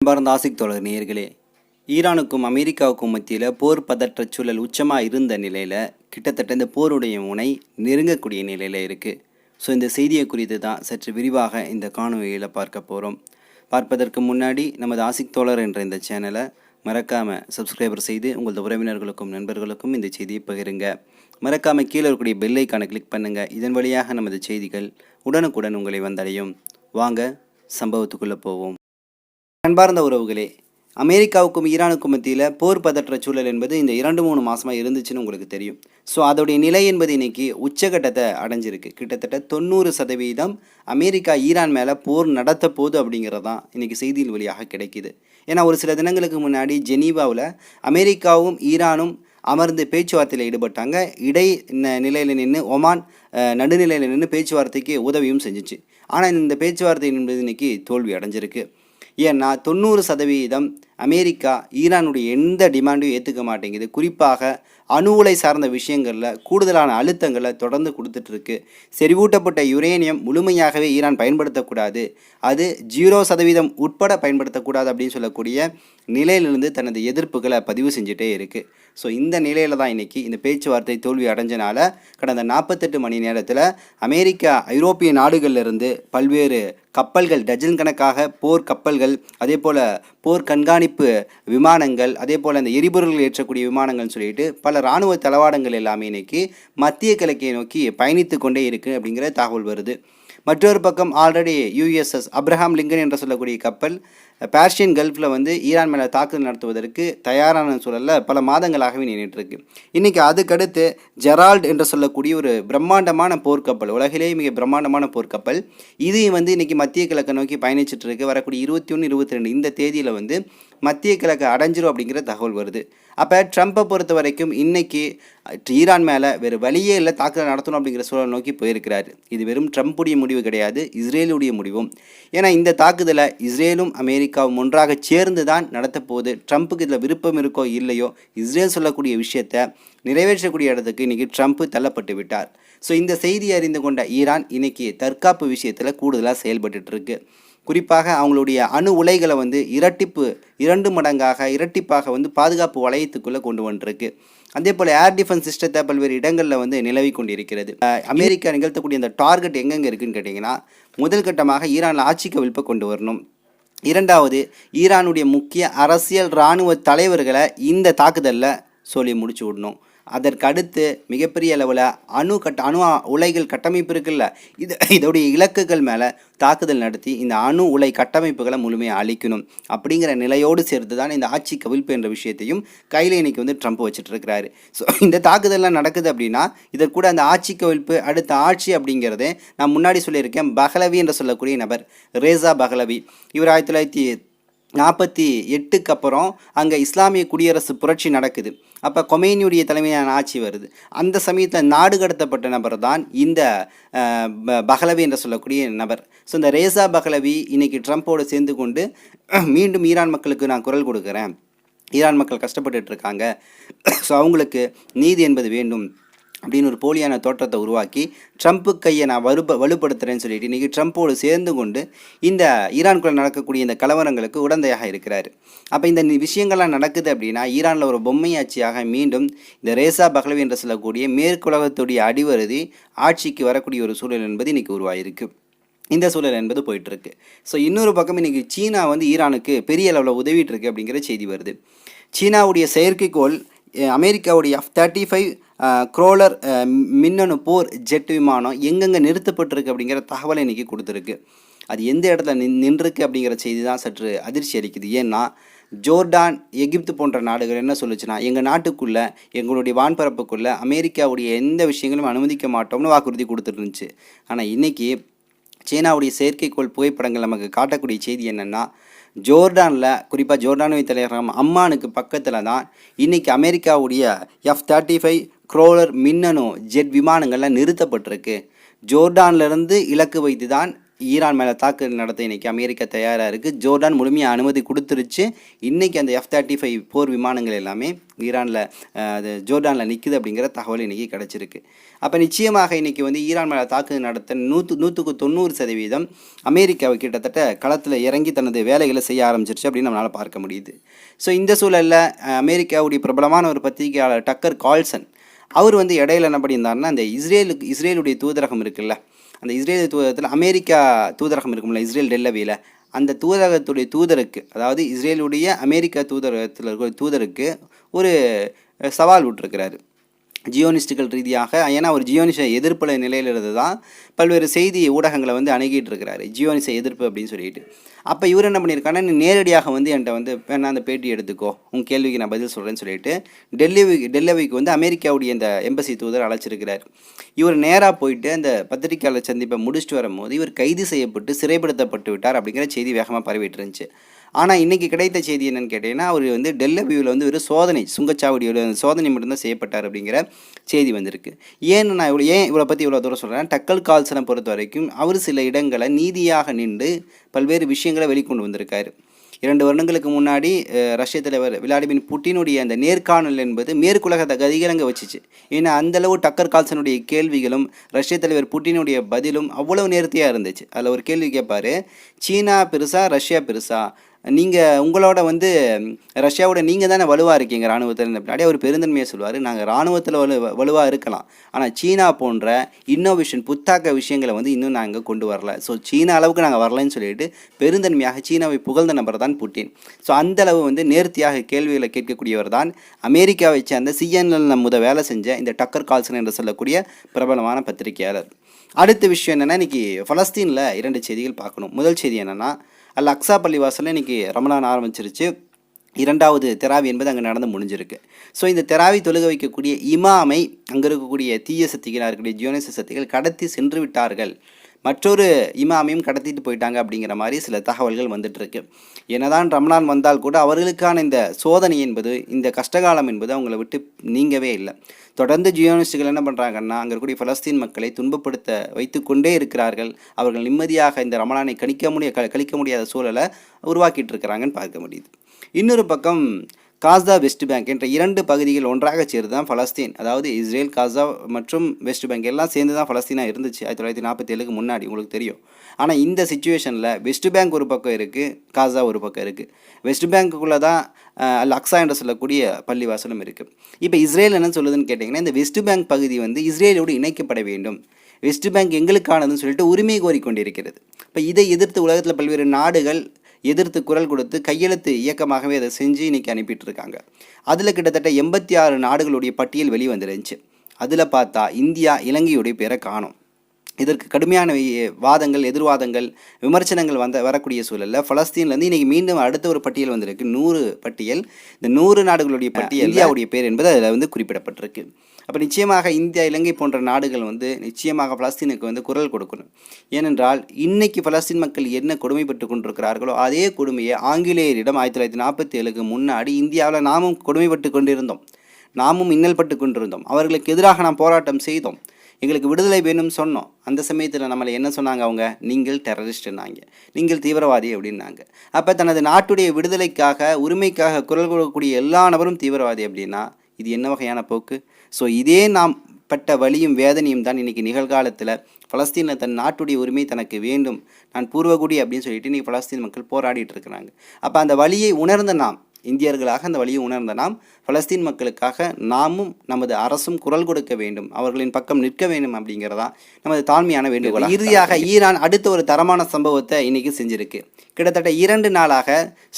அன்பார்ந்த ஆசிக் தோழர் நேயர்களே, ஈரானுக்கும் அமெரிக்காவுக்கும் மத்தியில் போர் பதற்ற சூழல் உச்சமாக இருந்த நிலையில் கிட்டத்தட்ட இந்த போருடைய முனை நெருங்கக்கூடிய நிலையில் இருக்குது. ஸோ இந்த செய்தியை குறித்து தான் சற்று விரிவாக இந்த காணொலியில் பார்க்க போகிறோம். பார்ப்பதற்கு முன்னாடி நமது ஆசிக் தோழர் என்ற இந்த சேனலை மறக்காமல் சப்ஸ்கிரைபர் செய்து உங்களது உறவினர்களுக்கும் நண்பர்களுக்கும் இந்த செய்தியை பகிருங்க. மறக்காமல் கீழே இருக்கக்கூடிய பெல் ஐக்கானை கிளிக் பண்ணுங்கள். இதன் வழியாக நமது செய்திகள் உடனுக்குடன் உங்களை வந்தடையும். வாங்க சம்பவத்துக்குள்ளே போவோம். அன்பார்ந்த உறவுகளே, அமெரிக்காவுக்கும் ஈரானுக்கும் மத்தியில் போர் பதற்ற சூழல் என்பது இந்த 2-3 மாதமாக இருந்துச்சுன்னு உங்களுக்கு தெரியும். ஸோ அதோடைய நிலை என்பது இன்றைக்கி உச்சகட்டத்தை அடைஞ்சிருக்கு. கிட்டத்தட்ட 90% அமெரிக்கா ஈரான் மேலே போர் நடத்த போகுது அப்படிங்கிறது தான் இன்றைக்கி செய்தியில் வழியாக கிடைக்கிது. ஏன்னா ஒரு சில தினங்களுக்கு முன்னாடி ஜெனீவாவில் அமெரிக்காவும் ஈரானும் அமர்ந்து பேச்சுவார்த்தையில் ஈடுபட்டாங்க. நிலையில் நின்று ஒமான் நடுநிலையில் நின்று பேச்சுவார்த்தைக்கு உதவியும் செஞ்சிச்சு. ஆனால் இந்த பேச்சுவார்த்தை என்பது இன்றைக்கி தோல்வி அடைஞ்சிருக்கு. ஏன்னா 90% அமெரிக்கா ஈரானுடைய எந்த டிமாண்டையும் ஏற்றுக்க மாட்டேங்குது. குறிப்பாக அணு உலை சார்ந்த விஷயங்களில் கூடுதலான அழுத்தங்களை தொடர்ந்து கொடுத்துட்ருக்கு. செறிவூட்டப்பட்ட யுரேனியம் முழுமையாகவே ஈரான் பயன்படுத்தக்கூடாது, அது 0% உட்பட பயன்படுத்தக்கூடாது அப்படின்னு சொல்லக்கூடிய நிலையிலிருந்து தனது எதிர்ப்புகளை பதிவு செஞ்சுட்டே இருக்குது. ஸோ இந்த நிலையில் தான் இன்றைக்கி இந்த பேச்சுவார்த்தை தோல்வி அடைஞ்சனால கடந்த 48 மணி நேரத்தில் அமெரிக்கா ஐரோப்பிய நாடுகளிலிருந்து பல்வேறு கப்பல்கள், டஜன் கணக்காக போர் கப்பல்கள், அதே போல் போர் கண்காணிப்பு விமானங்கள், அதே போல் அந்த எரிபொருள்கள் ஏற்றக்கூடிய விமானங்கள்னு சொல்லிட்டு பல இராணுவ தளவாடங்கள் எல்லாமே இன்றைக்கி மத்திய கிழக்கை நோக்கி பயணித்து கொண்டே இருக்குது அப்படிங்கிற தகவல் வருது. மற்றொரு பக்கம் ஆல்ரெடி யுஎஸ்எஸ் அப்ரஹாம் லிங்கன் என்று சொல்லக்கூடிய கப்பல் பேர்ஷியன் கல்ஃபில் ஈரான் மேலே தாக்குதல் நடத்துவதற்கு தயாரான சூழலில் பல மாதங்களாகவே நின்றுட்டுருக்கு. இன்றைக்கி அதுக்கடுத்து ஜெரால்ட் என்று சொல்லக்கூடிய ஒரு பிரம்மாண்டமான போர்க்கப்பல், உலகிலேயே மிக பிரம்மாண்டமான போர்க்கப்பல், இதையும் இன்றைக்கி மத்திய கிழக்கை நோக்கி பயணிச்சிட்ருக்கு. வரக்கூடிய 21, 22 இந்த தேதியில் மத்திய கிழக்கு அடைஞ்சிரும் அப்படிங்கிற தகவல் வருது. அப்போ ட்ரம்ப்பை பொறுத்த வரைக்கும் இன்றைக்கி ஈரான் மேலே வேறு வழியே இல்லை, தாக்குதல் நடத்தணும் அப்படிங்கிற சூழலை நோக்கி போயிருக்கிறாரு. இது வெறும் ட்ரம்ப்புடைய முடிவு கிடையாது, இஸ்ரேலுடைய முடிவும். ஏன்னா இந்த தாக்குதலை இஸ்ரேலும் அமெரிக்காவும் ஒன்றாக சேர்ந்து தான் நடத்தப்போகுது. ட்ரம்ப்புக்கு இதில் விருப்பம் இருக்கோ இல்லையோ, இஸ்ரேல் சொல்லக்கூடிய விஷயத்தை நிறைவேற்றக்கூடிய இடத்துக்கு இன்றைக்கி ட்ரம்ப்பு தள்ளப்பட்டு விட்டார். ஸோ இந்த செய்தியை அறிந்து கொண்ட ஈரான் இன்றைக்கி தற்காப்பு விஷயத்தில் கூடுதலாக செயல்பட்டுருக்கு. குறிப்பாக அவங்களுடைய அணு உலைகளை 2 மடங்காக இரட்டிப்பாக பாதுகாப்பு வளையத்துக்குள்ளே கொண்டு வந்துருக்கு. அதே போல் ஏர் டிஃபென்ஸ் சிஸ்டத்தை பல்வேறு இடங்களில் நிலவி கொண்டிருக்கிறது. அமெரிக்கா நிகழ்த்தக்கூடிய அந்த டார்கெட் எங்கெங்கே இருக்குதுன்னு கேட்டிங்கன்னா, முதல் கட்டமாக ஈரானில் ஆட்சி கவிழ்ப்பை கொண்டு வரணும். இரண்டாவது, ஈரானுடைய முக்கிய அரசியல் இராணுவ தலைவர்களை இந்த தாக்குதலில் சொல்லி முடிச்சு விடணும். அதற்கு அடுத்து மிகப்பெரிய அளவில் அணு உலைகள் கட்டமைப்பு இருக்குல்ல, இதோடைய இலக்குகள் மேலே தாக்குதல் நடத்தி இந்த அணு உலை கட்டமைப்புகளை முழுமையாக அழிக்கணும். அப்படிங்கிற நிலையோடு சேர்த்து தான் இந்த ஆட்சி கவிழ்ப்பு என்ற விஷயத்தையும் கையில் இன்றைக்கி ட்ரம்ப் வச்சுட்டு இருக்கிறாரு. ஸோ இந்த தாக்குதல்லாம் நடக்குது அப்படின்னா இதற்கு கூட அந்த ஆட்சி கவிழ்ப்பு, அடுத்த ஆட்சி அப்படிங்கிறதே நான் முன்னாடி சொல்லியிருக்கேன். பஹ்லவி என்று சொல்லக்கூடிய நபர், ரேசா பஹ்லவி, இவர் 1948க்கு அப்புறம் அங்கே இஸ்லாமிய குடியரசு புரட்சி நடக்குது. அப்போ கொமேனியுடைய தலைமையான ஆட்சி வருது. அந்த சமயத்தில் நாடு கடத்தப்பட்ட நபர் தான் இந்த பஹ்லவி என்று சொல்லக்கூடிய நபர். ஸோ இந்த ரேசா பஹ்லவி இன்றைக்கி ட்ரம்ப்போடு சேர்ந்து கொண்டு மீண்டும் ஈரான் மக்களுக்கு நான் குரல் கொடுக்குறேன், ஈரான் மக்கள் கஷ்டப்பட்டுட்டு இருக்காங்க, ஸோ அவங்களுக்கு நீதி என்பது வேண்டும் அப்படின்னு ஒரு போலியான தோற்றத்தை உருவாக்கி ட்ரம்ப்பு கையை நான் வலுப்படுத்துகிறேன்னு சொல்லிட்டு இன்றைக்கி ட்ரம்ப்போடு சேர்ந்து கொண்டு இந்த ஈரானுக்குள்ளே நடக்கக்கூடிய இந்த கலவரங்களுக்கு உடந்தையாக இருக்கிறார். அப்போ இந்த விஷயங்கள்லாம் நடக்குது அப்படின்னா ஈரானில் ஒரு பொம்மையாட்சியாக மீண்டும் இந்த ரேசா பஹ்லவி என்று சொல்லக்கூடிய மேற்குலகத்துடைய அடிவருதி ஆட்சிக்கு வரக்கூடிய ஒரு சூழல் என்பது இன்றைக்கி உருவாகிருக்கு. இந்த சூழல் என்பது போயிட்டுருக்கு. ஸோ இன்னொரு பக்கம் இன்றைக்கி சீனா ஈரானுக்கு பெரிய அளவில் உதவிட்டு இருக்கு அப்படிங்கிற செய்தி வருது. சீனாவுடைய செயற்கைக்கோள் அமெரிக்காவுடைய F-35 க்ரோலர் மின்னணு போர் ஜெட் விமானம் எங்கெங்கே நிறுத்தப்பட்டிருக்கு அப்படிங்கிற தகவலை இன்றைக்கி கொடுத்துருக்கு. அது எந்த இடத்துல நின்றுருக்கு அப்படிங்கிற செய்தி தான் சற்று அதிர்ச்சி அளிக்குது. ஏன்னா ஜோர்டான், எகிப்து போன்ற நாடுகள் என்ன சொல்லுச்சுன்னா, எங்கள் நாட்டுக்குள்ளே, எங்களுடைய வான்பரப்புக்குள்ளே அமெரிக்காவுடைய எந்த விஷயங்களும் அனுமதிக்க மாட்டோம்னு வாக்குறுதி கொடுத்துருந்துச்சு. ஆனால் இன்றைக்கி சீனாவுடைய செயற்கைக்கோள் புகைப்படங்கள் நமக்கு காட்டக்கூடிய செய்தி என்னென்னா, ஜோர்டானில், குறிப்பாக ஜோர்டானுடைய தலைநகரம் அம்மானுக்கு பக்கத்தில் தான் இன்றைக்கி அமெரிக்காவுடைய F-35 க்ரோலர் மின்னணு ஜெட் விமானங்கள்லாம் நிறுத்தப்பட்டிருக்கு. ஜோர்டான்லேருந்து இலக்கு வைத்து தான் ஈரான் மேலே தாக்குதல் நடத்த இன்றைக்கி அமெரிக்கா தயாராக இருக்குது. ஜோர்டான் முழுமையாக அனுமதி கொடுத்துருச்சு. இன்றைக்கி அந்த F-35 போர் விமானங்கள் எல்லாமே ஈரானில் அது ஜோர்டானில் நிற்குது அப்படிங்கிற தகவல் இன்றைக்கி கிடச்சிருக்கு. அப்போ நிச்சயமாக இன்றைக்கி வந்து ஈரான் மேலே தாக்குதல் நடத்த 100% அமெரிக்காவை கிட்டத்தட்ட களத்தில் இறங்கி தனது வேலைகளை செய்ய ஆரம்பிச்சிருச்சு அப்படின்னு நம்மளால் பார்க்க முடியுது. ஸோ இந்த சூழலில் அமெரிக்காவுடைய பிரபலமான ஒரு பத்திரிகையாளர் டக்கர் கால்சன் அவர் வந்து இடையில என்ன பண்ணியிருந்தாருன்னா, அந்த இஸ்ரேலுடைய தூதரகம் இருக்குல்ல, அந்த இஸ்ரேல் தூதரகத்தில் அமெரிக்கா தூதரகம் இருக்கும்ல இஸ்ரேல் டெல்லவியில், அந்த தூதரகத்துடைய தூதருக்கு, அதாவது இஸ்ரேலுடைய அமெரிக்கா தூதரகத்தில் இருக்கிற தூதருக்கு ஒரு சவால் விட்டுருக்கிறாரு ஜியோனிஸ்டுகள் ரீதியாக. ஏன்னா ஒரு ஜியோனிச எதிர்ப்பு நிலையிலிருந்து தான் பல்வேறு செய்தி ஊடகங்களை வந்து அணுகிட்டு இருக்கிறாரு, ஜியோனிச எதிர்ப்பு அப்படின்னு சொல்லிட்டு. அப்போ இவர் என்ன பண்ணியிருக்காருன்னா, நீ நேரடியாக வந்து என்கிட்ட வந்து வேணா அந்த பேட்டி எடுத்துக்கோ, உன் கேள்விக்கு நான் பதில் சொல்கிறேன்னு சொல்லிட்டு டெல்லிக்கு வந்து அமெரிக்காவுடைய இந்த எம்பசி தூதர் அழைச்சிருக்கிறார். இவர் நேராக போயிட்டு அந்த பத்திரிகையாளர் சந்திப்பை முடிச்சுட்டு வரும்போது இவர் கைது செய்யப்பட்டு சிறைப்படுத்தப்பட்டு விட்டார் அப்படிங்கிற செய்தி வேகமாக பரவிட்டு இருந்துச்சு. ஆனால் இன்றைக்கி கிடைத்த செய்தி என்னென்னு கேட்டிங்கன்னா, அவர் வந்து டெல்லவியூவில் வந்து ஒரு சுங்கச்சாவடியோட சோதனை மட்டும்தான் செய்யப்பட்டார் அப்படிங்கிற செய்தி வந்திருக்கு. ஏன் இவரை பற்றி இவ்வளோ தூரம் சொல்கிறேன், டக்கர் கால்சனை பொறுத்த வரைக்கும் அவர் சில இடங்களை நீதியாக நின்று பல்வேறு விஷயங்களை வெளிக்கொண்டு வந்திருக்காரு. 2 வருடங்களுக்கு முன்னாடி ரஷ்ய தலைவர் விளாடிமிர் புட்டினுடைய அந்த நேர்காணல் என்பது மேற்குலகத்தை கதிகலங்க வச்சுச்சு. ஏன்னா அந்தளவு டக்கர் கால்சனுடைய கேள்விகளும் ரஷ்ய தலைவர் புட்டினுடைய பதிலும் அவ்வளவு நேர்த்தியாக இருந்துச்சு. அதில் ஒரு கேள்வி கேட்பார், சீனா பெருசா ரஷ்யா பெருசா, நீங்கள் உங்களோட வந்து ரஷ்யாவோட நீங்கள் தானே வலுவாக இருக்கீங்க இராணுவத்தில் அப்படின்னாடி அவர் பெருந்தன்மையாக சொல்லுவார், நாங்கள் இராணுவத்தில் வலுவாக இருக்கலாம், ஆனால் சீனா போன்ற இன்னோவேஷன் புத்தாக்க விஷயங்களை வந்து இன்னும் நாங்கள் கொண்டு வரல. ஸோ சீனா அளவுக்கு நாங்கள் வரலன்னு சொல்லிட்டு பெருந்தன்மையாக சீனாவை புகழ்ந்த நபர் தான் புட்டின். ஸோ அந்தளவு வந்து நேர்த்தியாக கேள்விகளை கேட்கக்கூடியவர் தான் அமெரிக்காவை சேர்ந்த CNN வேலை செஞ்ச இந்த டக்கர் கால்சன் என்று சொல்லக்கூடிய பிரபலமான பத்திரிகையாளர். அடுத்த விஷயம் என்னென்னா, இன்றைக்கி பலஸ்தீனில் 2 செய்திகள் பார்க்கணும். முதல் செய்தி என்னென்னா, அல் அக்ஸா பள்ளிவாசலில் இன்றைக்கி ரமலான் ஆரம்பிச்சிருச்சு. 2வது தெராவி என்பது அங்கே நடந்து முடிஞ்சிருக்கு. ஸோ இந்த தெராவி தொழுக வைக்கக்கூடிய இமாமை அங்கே இருக்கக்கூடிய தீய சக்திகளாக இருக்கக்கூடிய ஜியோனிச சக்திகள் கடத்தி சென்று விட்டார்கள், மற்றொரு இமாமையும் கடத்திட்டு போயிட்டாங்க அப்படிங்கிற மாதிரி சில தகவல்கள் வந்துட்டுருக்கு. என்னதான் ரமலான் வந்தால் கூட அவர்களுக்கான இந்த சோதனை என்பது, இந்த கஷ்டகாலம் என்பது அவங்கள விட்டு நீங்கவே இல்லை. தொடர்ந்து ஜியோனிஸ்டுகள் என்ன பண்ணுறாங்கன்னா, அங்கே இருக்கக்கூடிய பலஸ்தீன் மக்களை துன்பப்படுத்த வைத்து கொண்டே இருக்கிறார்கள். அவர்கள் நிம்மதியாக இந்த ரமலானை கழிக்க முடியாத சூழலை உருவாக்கிட்டு இருக்கிறாங்கன்னு பார்க்க முடியுது. இன்னொரு பக்கம் காசா வெஸ்ட் பேங்க் என்ற 2 பகுதிகள் ஒன்றாக சேர்ந்து தான் பலஸ்தீன், அதாவது இஸ்ரேல், காசா மற்றும் வெஸ்ட் பேங்க் எல்லாம் சேர்ந்து தான் பலஸ்தீனாக இருந்துச்சு 1947க்கு முன்னாடி, உங்களுக்கு தெரியும். ஆனால் இந்த சிச்சுவேஷனில் வெஸ்ட் பேங்க் ஒரு பக்கம் இருக்குது, காசா ஒரு பக்கம் இருக்குது. வெஸ்ட் பேங்க்குள்ளே தான் அல் அக்ஸா என்று சொல்லக்கூடிய பள்ளிவாசலும் இருக்குது. இப்போ இஸ்ரேல் என்ன சொல்லுதுன்னு கேட்டிங்கன்னா, இந்த வெஸ்ட் பேங்க் பகுதி வந்து இஸ்ரேலோடு இணைக்கப்பட வேண்டும், வெஸ்ட் பேங்க் எங்களுக்கானதுன்னு சொல்லிட்டு உரிமை கோரிக்கொண்டிருக்கிறது. இப்போ இதை எதிர்த்து உலகத்தில் பல்வேறு நாடுகள் எதிர்த்து குரல் கொடுத்து கையெழுத்து இயக்கமாகவே அதை செஞ்சு இன்றைக்கி அனுப்பிட்டு இருக்காங்க. அதில் கிட்டத்தட்ட 86 நாடுகளுடைய பட்டியல் வெளிவந்துருந்துச்சு. அதில் பார்த்தா இந்தியா, இலங்கையுடைய பேரை காணும். இதற்கு கடுமையான எதிர்வாதங்கள், விமர்சனங்கள் வரக்கூடிய சூழலில் பலஸ்தீன்லேருந்து இன்றைக்கி மீண்டும் அடுத்த ஒரு பட்டியல் வந்திருக்கு, 100 பட்டியல். இந்த 100 நாடுகளுடைய பட்டியல் இந்தியாவுடைய பேர் என்பது அதில் வந்து குறிப்பிடப்பட்டிருக்கு. அப்போ நிச்சயமாக இந்தியா, இலங்கை போன்ற நாடுகள் வந்து நிச்சயமாக பலஸ்தீனுக்கு வந்து குரல் கொடுக்கணும். ஏனென்றால் இன்றைக்கி பலஸ்தீன் மக்கள் என்ன கொடுமைப்பட்டு கொண்டிருக்கிறார்களோ அதே கொடுமையை ஆங்கிலேயரிடம் 1947க்கு முன்னாடி இந்தியாவில் நாமும் கொடுமைப்பட்டு கொண்டிருந்தோம், நாமும் இன்னல் பட்டு கொண்டிருந்தோம். அவர்களுக்கு எதிராக நாம் போராட்டம் செய்தோம், எங்களுக்கு விடுதலை வேணும்னு சொன்னோம். அந்த சமயத்தில் நம்மளை என்ன சொன்னாங்க அவங்க, நீங்கள் டெரரிஸ்ட்னாங்க, நீங்கள் தீவிரவாதி அப்படின்னாங்க. அப்போ தனது நாட்டுடைய விடுதலைக்காக, உரிமைக்காக குரல் கொடுக்கக்கூடிய எல்லா நபரும் தீவிரவாதி அப்படின்னா இது என்ன வகையான போக்கு? ஸோ இதே நாம் பட்ட வலியும் வேதனையும் தான் இன்றைக்கி நிகழ்காலத்தில் பலஸ்தீனில் தன் நாட்டுடைய உரிமை தனக்கு வேண்டும், நான் பூர்வகுடி அப்படின்னு சொல்லிட்டு இன்றைக்கி பலஸ்தீன் மக்கள் போராடிட்டு இருக்கிறாங்க. அப்போ அந்த வலியை உணர்ந்த நாம், இந்தியர்களாக அந்த வழியை உணர்ந்த நாம், பலஸ்தீன் மக்களுக்காக நாமும் நமது அரசும் குரல் கொடுக்க வேண்டும், அவர்களின் பக்கம் நிற்க வேண்டும் அப்படிங்கிறதா நமது தாழ்மையான வேண்டுகோள். இறுதியாக ஈரான் அடுத்த ஒரு தரமான சம்பவத்தை இன்றைக்கி செஞ்சுருக்கு. கிட்டத்தட்ட 2 நாளாக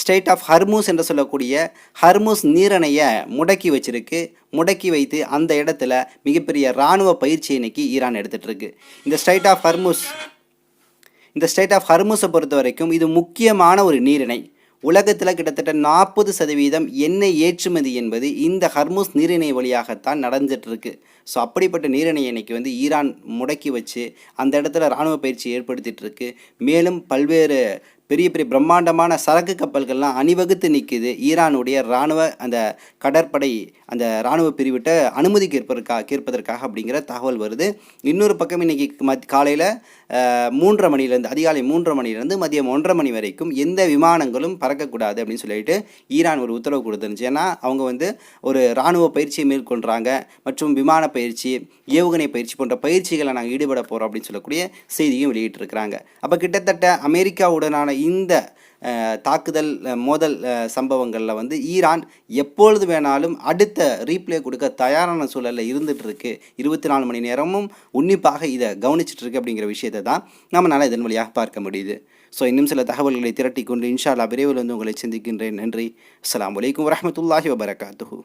ஸ்ட்ரெய்ட் ஆஃப் ஹர்மூஸ் என்று சொல்லக்கூடிய ஹர்மூஸ் நீரணையை முடக்கி வைத்து அந்த இடத்துல மிகப்பெரிய இராணுவ பயிற்சி இன்னைக்கு ஈரான் எடுத்துகிட்டு இருக்கு. இந்த ஸ்ட்ரெய்ட் ஆஃப் ஹர்மூஸை பொறுத்த வரைக்கும் இது முக்கியமான ஒரு நீரிணை. உலகத்தில் கிட்டத்தட்ட 40% எண்ணெய் ஏற்றுமதி என்பது இந்த ஹர்மூஸ் நீரிணை வழியாகத்தான் நடந்துகிட்ருக்கு. ஸோ அப்படிப்பட்ட நீரிணையை இன்றைக்கி வந்து ஈரான் முடக்கி வச்சு அந்த இடத்துல இராணுவ பயிற்சி ஏற்படுத்திகிட்டு இருக்கு. மேலும் பல்வேறு பெரிய பிரம்மாண்டமான சரக்கு கப்பல்கள்லாம் அணிவகுத்து நிற்குது ஈரானுடைய இராணுவ அந்த கடற்படை அந்த இராணுவ பிரிவிட்ட அனுமதி கேட்பதற்காக அப்படிங்கிற தகவல் வருது. இன்னொரு பக்கம் இன்றைக்கி காலையில் 3:30 மணிலேருந்து அதிகாலை 3:30 மணிலேருந்து மதியம் 1:30 மணி வரைக்கும் எந்த விமானங்களும் பறக்கக்கூடாது அப்படின்னு சொல்லிட்டு ஈரான் ஒரு உத்தரவு கொடுத்துருந்துச்சு. ஏன்னா அவங்க ஒரு இராணுவ பயிற்சியை மேற்கொள்கிறாங்க மற்றும் விமான பயிற்சி, ஏவுகணை பயிற்சி போன்ற பயிற்சிகளை நாங்கள் ஈடுபட போகிறோம் அப்படின்னு சொல்லக்கூடிய செய்தியும் வெளியிட்டிருக்கிறாங்க. அப்போ கிட்டத்தட்ட அமெரிக்காவுடனான இந்த தாக்குதல் மோதல் சம்பவங்களில் ஈரான் எப்பொழுது வேணாலும் அடுத்த ரீப்ளே கொடுக்க தயாரான சூழலில் இருந்துகிட்ருக்கு. 24 மணி நேரமும் உன்னிப்பாக இதை கவனிச்சிட்ருக்கு அப்படிங்கிற விஷயத்தை தான் நம்மளால் இதன் வழியாக பார்க்க முடியுது. ஸோ இன்னும் சில தகவல்களை திரட்டி கொண்டு இன்ஷா அல்லாஹ் விரைவில் உங்களை சந்திக்கின்றேன். நன்றி. அஸ்ஸலாமு அலைக்கும் வரஹ்மத்துல்லாஹி வபரகாத்துஹு.